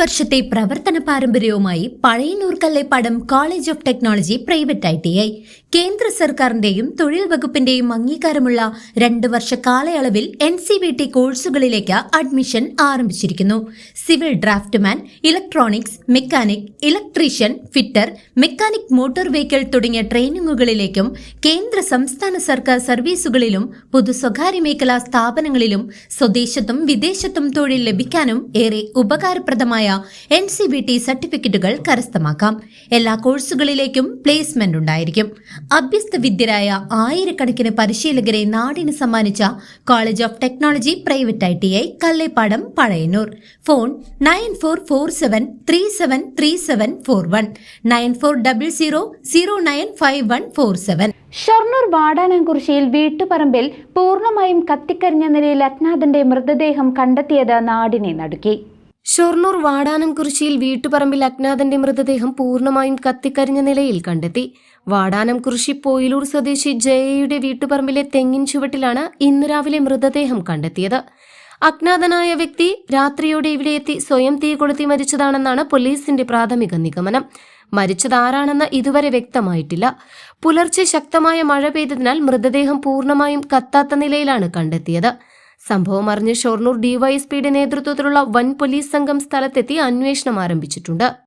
വർഷത്തെ പ്രവർത്തന പാരമ്പര്യവുമായി Pazhayannur Kallepadam college of technology private ITI കേന്ദ്ര സർക്കാരിന്റെയും തൊഴിൽ വകുപ്പിന്റെയും അംഗീകാരമുള്ള 2 വർഷ കാലയളവിൽ NCVT കോഴ്സുകളിലേക്ക് അഡ്മിഷൻ ആരംഭിച്ചിരിക്കുന്നു. Civil draughtsman, electronics, mechanic, electrician, fitter, mechanic motor vehicle തുടങ്ങിയ ട്രെയിനിങ്ങുകളിലേക്കും കേന്ദ്ര സംസ്ഥാന സർക്കാർ സർവീസുകളിലും പൊതു സ്വകാര്യ മേഖലാ സ്ഥാപനങ്ങളിലും സ്വദേശത്തും വിദേശത്തും തൊഴിൽ ലഭിക്കാനും ഏറെ ഉപകാരപ്രദമായ NCVT സർട്ടിഫിക്കറ്റുകൾ കരസ്ഥമാക്കാം. എല്ലാ കോഴ്സുകളിലേക്കും പ്ലേസ്മെന്റ് ഉണ്ടായിരിക്കും. അഭ്യസ്ത വിദ്യരായ ആയിരക്കണക്കിന് പരിശീലകരെ നാടിന് സമ്മാനിച്ച college of technology private ITI Kallepadam Pazhayannur. Phone 9447373741 9400095147. Shoranur വാടാനാംകുറിശ്ശിയിൽ വീട്ടുപറമ്പിൽ പൂർണ്ണമായും കത്തിക്കരിഞ്ഞ നിലയിൽ അജ്ഞാതന്റെ മൃതദേഹം കണ്ടെത്തിയത് നാടിനെ നടുക്കി. ഷൊർണൂർ വാടാനംകുറിശ്ശിയിൽ വീട്ടുപറമ്പിൽ അജ്ഞാതന്റെ മൃതദേഹം പൂർണ്ണമായും കത്തിക്കരിഞ്ഞ നിലയിൽ കണ്ടെത്തി. വാടാനംകുറിശ്ശി പോയിലൂർ സ്വദേശി ജയയുടെ വീട്ടുപറമ്പിലെ തെങ്ങിൻ ചുവട്ടിലാണ് ഇന്ന് രാവിലെ മൃതദേഹം കണ്ടെത്തിയത്. അജ്ഞാതനായ വ്യക്തി രാത്രിയോടെ ഇവിടെ എത്തി സ്വയം തീ കൊളുത്തി മരിച്ചതാണെന്നാണ് പോലീസിന്റെ പ്രാഥമിക നിഗമനം. മരിച്ചതാരാണെന്ന് ഇതുവരെ വ്യക്തമായിട്ടില്ല. പുലർച്ചെ ശക്തമായ മഴ പെയ്തതിനാൽ മൃതദേഹം പൂർണ്ണമായും കത്താത്ത നിലയിലാണ് കണ്ടെത്തിയത്. സംഭവം അറിഞ്ഞ് ഷൊർണൂർ DYSPയുടെ നേതൃത്വത്തിലുള്ള വൻ പോലീസ് സംഘം സ്ഥലത്തെത്തി അന്വേഷണം ആരംഭിച്ചിട്ടുണ്ട്.